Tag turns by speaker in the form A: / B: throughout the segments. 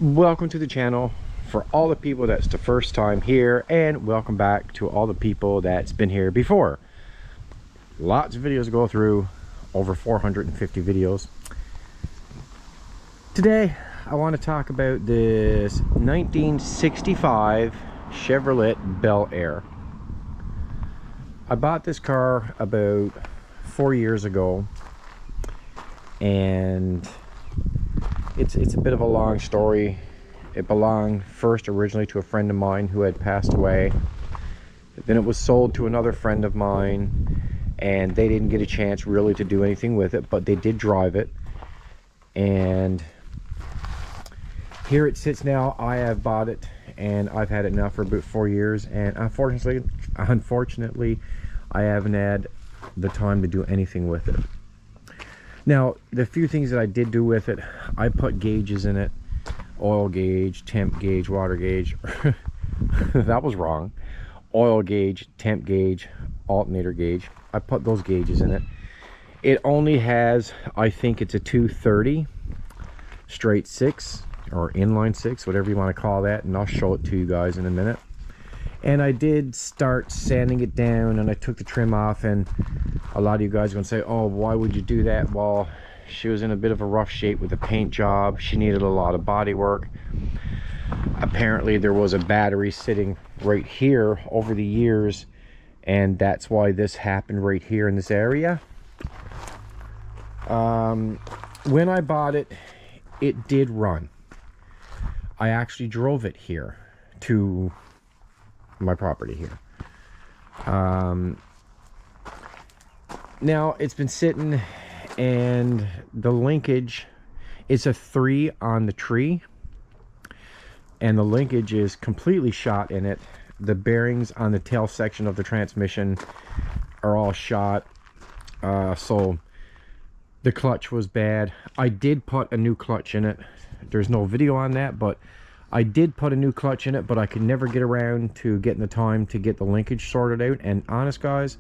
A: Welcome to the channel for all the people that's the first time here, and welcome back to all the people that's been here before. Lots of videos to go through, over 450 videos. Today I want to talk about this 1965 Chevrolet Bel Air. I bought this car about 4 years ago, and it's a bit of a long story. It belonged first originally to a friend of mine who had passed away. Then it was sold to another friend of mine, and they didn't get a chance really to do anything with it, but they did drive it. And here it sits now. I have bought it, and I've had it now for about 4 years, and unfortunately I haven't had the time to do anything with it. Now, the few things that I did do with it, I put gauges in it. Oil gauge, temp gauge, water gauge. That was wrong. Oil gauge, temp gauge, alternator gauge. I put those gauges in it. It only has, I think it's a 230 straight 6 or inline 6, whatever you want to call that, and I'll show it to you guys in a minute. And I did start sanding it down, and I took the trim off, and a lot of you guys are going to say, oh, why would you do that? Well, she was in a bit of a rough shape with a paint job. She needed a lot of body work. Apparently there was a battery sitting right here over the years, and that's why this happened right here in this area. When I bought it, it did run. I actually drove it here to my property here. Now it's been sitting, and the linkage, it's a 3 on the tree, and the linkage is completely shot in it. The bearings on the tail section of the transmission are all shot. So the clutch was bad. I did put a new clutch in it. There's no video on that, but I did put a new clutch in it, but I could never get around to getting the time to get the linkage sorted out. And honest guys,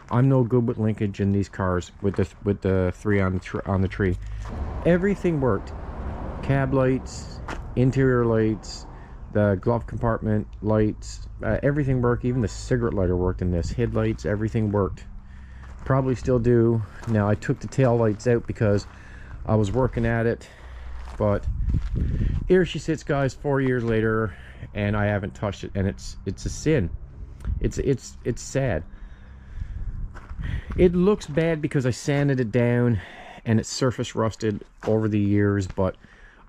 A: I'm no good with linkage in these cars with the 3 on the tree. Everything worked. Cab lights, interior lights, the glove compartment lights, everything worked. Even the cigarette lighter worked in this. Headlights, everything worked. Probably still do. Now I took the tail lights out because I was working at it, but here she sits, guys, 4 years later, and I haven't touched it, and it's a sin. It's sad. It looks bad because I sanded it down and it's surface rusted over the years, but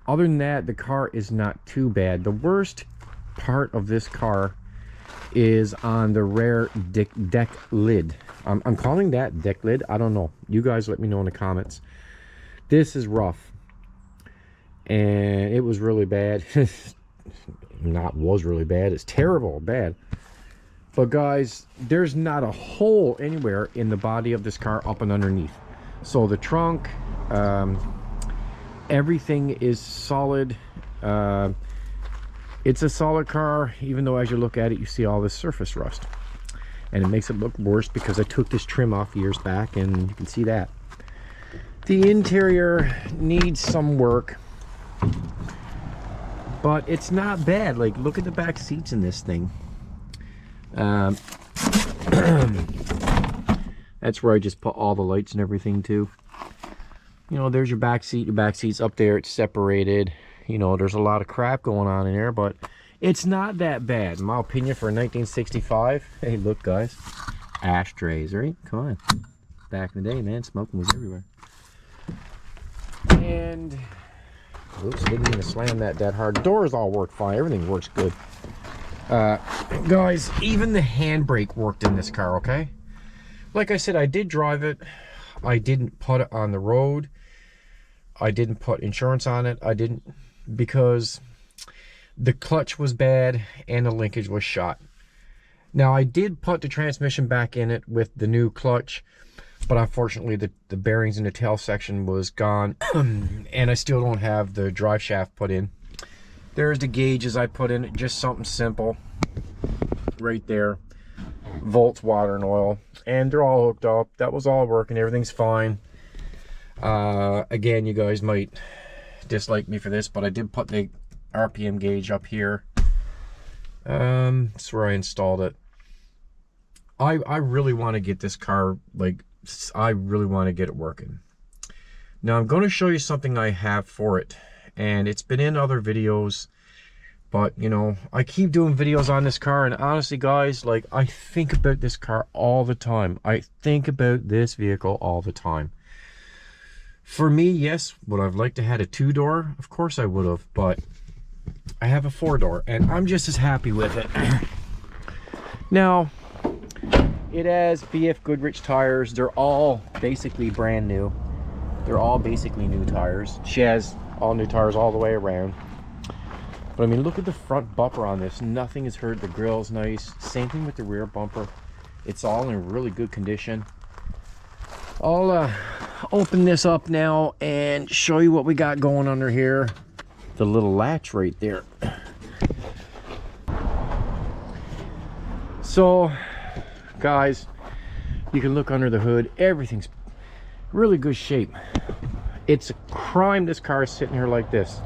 A: other than that, the car is not too bad. The worst part of this car is on the rear deck lid. I'm calling that deck lid. I don't know. You guys let me know in the comments. This is rough, and it was really bad. Was really bad. It's terrible bad. But guys, there's not a hole anywhere in the body of this car up and underneath. So the trunk, everything is solid. It's a solid car, even though as you look at it, you see all this surface rust. And it makes it look worse because I took this trim off years back, and you can see that. The interior needs some work, but it's not bad. Like, look at the back seats in this thing. That's where I just put all the lights and everything too. You know, there's your back seat. Your back seat's up there. It's separated. You know, there's a lot of crap going on in there, but it's not that bad in my opinion for a 1965. Hey, look, guys, ashtrays, right? Come on. Back in the day, man, smoking was everywhere. And oops, didn't mean to slam that hard. The doors all work fine. Everything works good. Guys, even the handbrake worked in this car, okay? Like I said, I did drive it. I didn't put it on the road. I didn't put insurance on it. I didn't, because the clutch was bad and the linkage was shot. Now, I did put the transmission back in it with the new clutch, but unfortunately the bearings in the tail section was gone. And I still don't have the drive shaft put in. There's the gauges I put in, just something simple right there. Volts, water, and oil, and they're all hooked up. That was all working. Everything's fine. Again, you guys might dislike me for this, but I did put the RPM gauge up here. That's where I installed it. I really want to get this car, like, I really want to get it working. Now I'm going to show you something I have for it, and it's been in other videos, but you know, I keep doing videos on this car, and honestly guys, like, I think about this car all the time. I think about this vehicle all the time. For me, yes, would I've liked to had a 2-door? Of course I would have, but I have a 4-door, and I'm just as happy with it. Now, it has BF Goodrich tires. They're all basically brand new. They're all basically new tires. She has all new tires all the way around. But I mean, look at the front bumper on this. Nothing is hurt. The grill's nice. Same thing with the rear bumper. It's all in really good condition. I'll open this up now and show you what we got going under here. The little latch right there. So guys, you can look under the hood. Everything's really good shape. It's a crime this car is sitting here like this.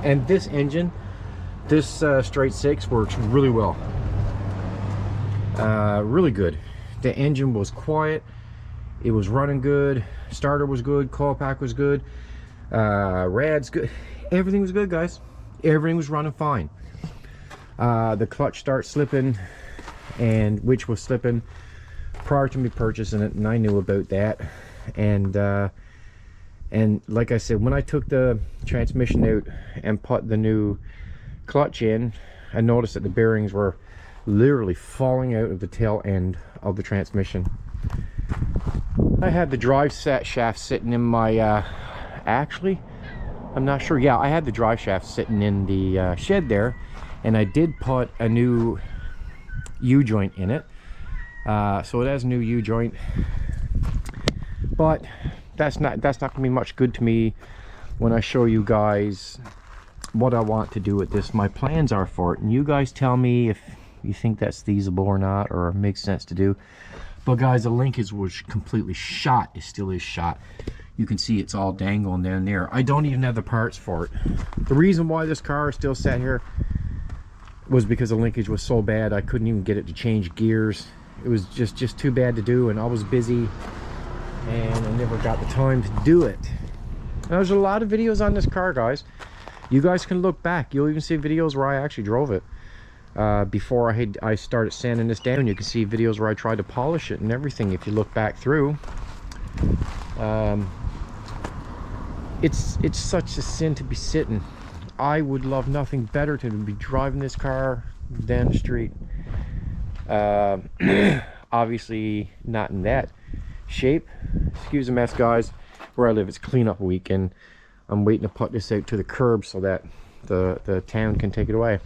A: And this engine, this straight six, works really well. Really good. The engine was quiet. It was running good. Starter was good. Coil pack was good. Rad's good. Everything was good, guys. Everything was running fine. The clutch starts slipping, and which was slipping prior to me purchasing it, and I knew about that. And like I said, when I took the transmission out and put the new clutch in, I noticed that the bearings were literally falling out of the tail end of the transmission. I had the drive set shaft sitting in my actually, I'm not sure. Yeah, I had the drive shaft sitting in the shed there, and I did put a new U-joint in it. So it has a new U-joint, but that's not gonna be much good to me when I show you guys what I want to do with this. My plans are for it, and you guys tell me if you think that's feasible or not, or makes sense to do. But guys, the linkage was completely shot. It still is shot. You can see it's all dangling down there. I don't even have the parts for it. The reason why this car is still sat here was because the linkage was so bad I couldn't even get it to change gears. It was just too bad to do, and I was busy and I never got the time to do it. Now, there's a lot of videos on this car, guys. You guys can look back. You'll even see videos where I actually drove it. Before I started sanding this down, you can see videos where I tried to polish it and everything. If you look back through, it's such a sin to be sitting. I would love nothing better to be driving this car down the street. Obviously not in that shape. Excuse the mess, guys. Where I live, it's cleanup week, and I'm waiting to put this out to the curb so that the town can take it away.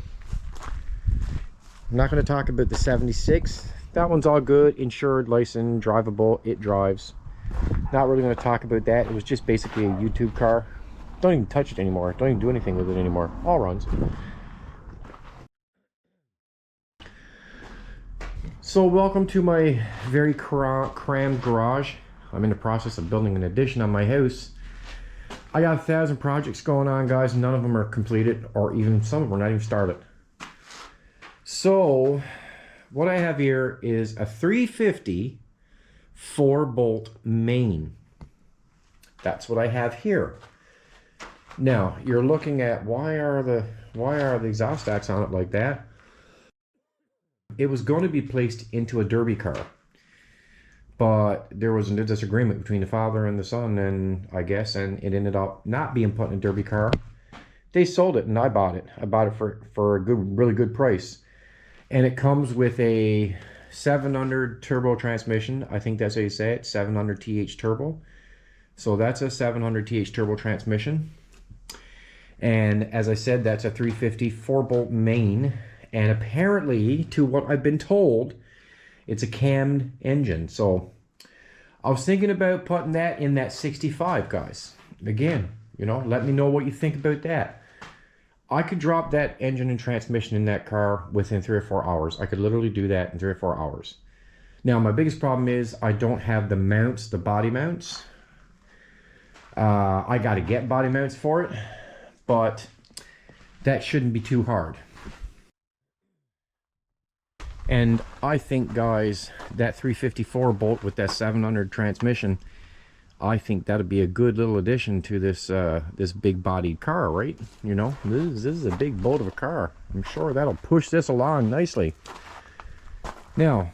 A: I'm not going to talk about the 76. That one's all good, insured, licensed, drivable, it drives. Not really going to talk about that. It was just basically a YouTube car. Don't even touch it anymore. Don't even do anything with it anymore. All runs. So welcome to my very crammed garage. I'm in the process of building an addition on my house. I got 1,000 projects going on, guys. None of them are completed, or even some of them are not even started. So what I have here is a 350 4-bolt main. That's what I have here. Now you're looking at why are the exhaust stacks on it like that? It was going to be placed into a derby car, but there was a disagreement between the father and the son, and I guess, and it ended up not being put in a derby car. They sold it, and I bought it. I bought it for a really good price, and it comes with a 700 turbo transmission. I think that's how you say it, 700 TH turbo. So that's a 700 TH turbo transmission, and as I said, that's a 350 4-bolt main. And apparently, to what I've been told, it's a cammed engine. So I was thinking about putting that in that 65, guys. Again, you know, let me know what you think about that. I could drop that engine and transmission in that car within 3 or 4 hours. I could literally do that in 3 or 4 hours. Now, my biggest problem is I don't have the mounts, the body mounts. I got to get body mounts for it. but that shouldn't be too hard. And I think, guys, that 354 bolt with that 700 transmission, I think that'd be a good little addition to this this big bodied car, right? You know, this is a big bolt of a car. I'm sure that'll push this along nicely. Now,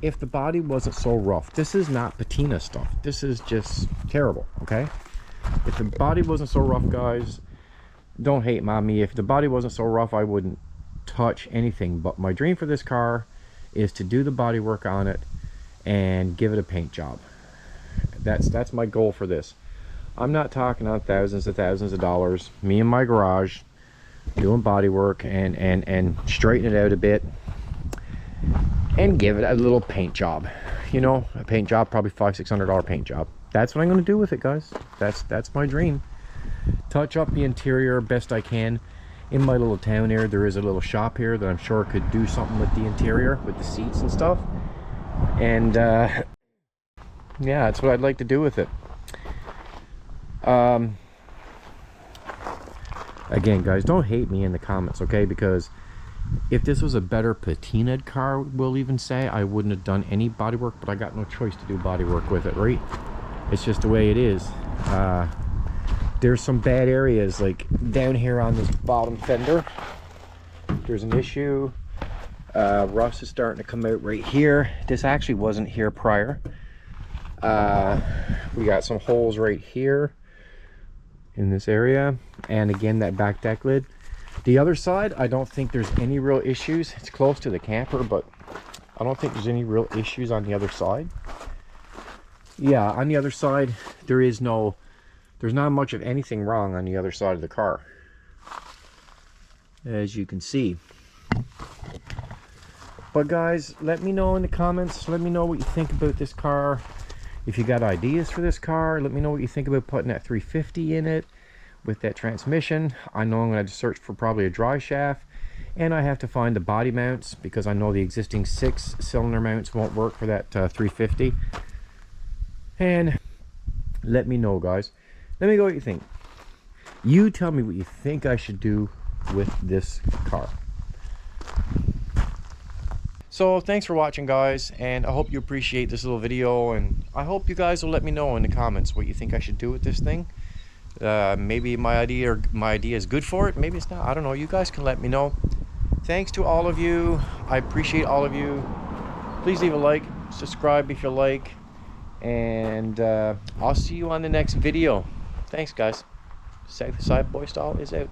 A: if the body wasn't so rough, this is not patina stuff. This is just terrible, okay? If the body wasn't so rough, guys, don't hate mommy. If the body wasn't so rough, I wouldn't touch anything. But my dream for this car is to do the body work on it and give it a paint job. That's my goal for this. I'm not talking on thousands of dollars. Me in my garage doing body work and straighten it out a bit and give it a little paint job. You know, a paint job, probably $500-600 paint job. That's what I'm going to do with it, guys. That's my dream. Touch up the interior best I can. In my little town here, there is a little shop here that I'm sure could do something with the interior, with the seats and stuff. And yeah, that's what I'd like to do with it. Again, guys, don't hate me in the comments, okay? Because if this was a better patinaed car, we'll even say, I wouldn't have done any body work, but I got no choice to do body work with it, right? It's just the way it is. There's some bad areas, like down here on this bottom fender. There's an issue. Rust is starting to come out right here. This actually wasn't here prior. We got some holes right here in this area, and again that back deck lid. The other side, I don't think there's any real issues. It's close to the camper, but I don't think there's any real issues on the other side. Yeah, on the other side, there's not much of anything wrong on the other side of the car, as you can see. But guys, let me know in the comments. Let me know what you think about this car. If you got ideas for this car, let me know what you think about putting that 350 in it with that transmission. I know I'm going to have to search for probably a dry shaft, and I have to find the body mounts because I know the existing 6-cylinder mounts won't work for that 350. And let me know, guys. Let me know what you think. You tell me what you think I should do with this car. So thanks for watching, guys, and I hope you appreciate this little video, and I hope you guys will let me know in the comments what you think I should do with this thing. Maybe my idea is good for it, maybe it's not. I don't know. You guys can let me know. Thanks to all of you. I appreciate all of you. Please leave a like, subscribe if you like, and I'll see you on the next video. Thanks, guys. Southside Boy Style is out.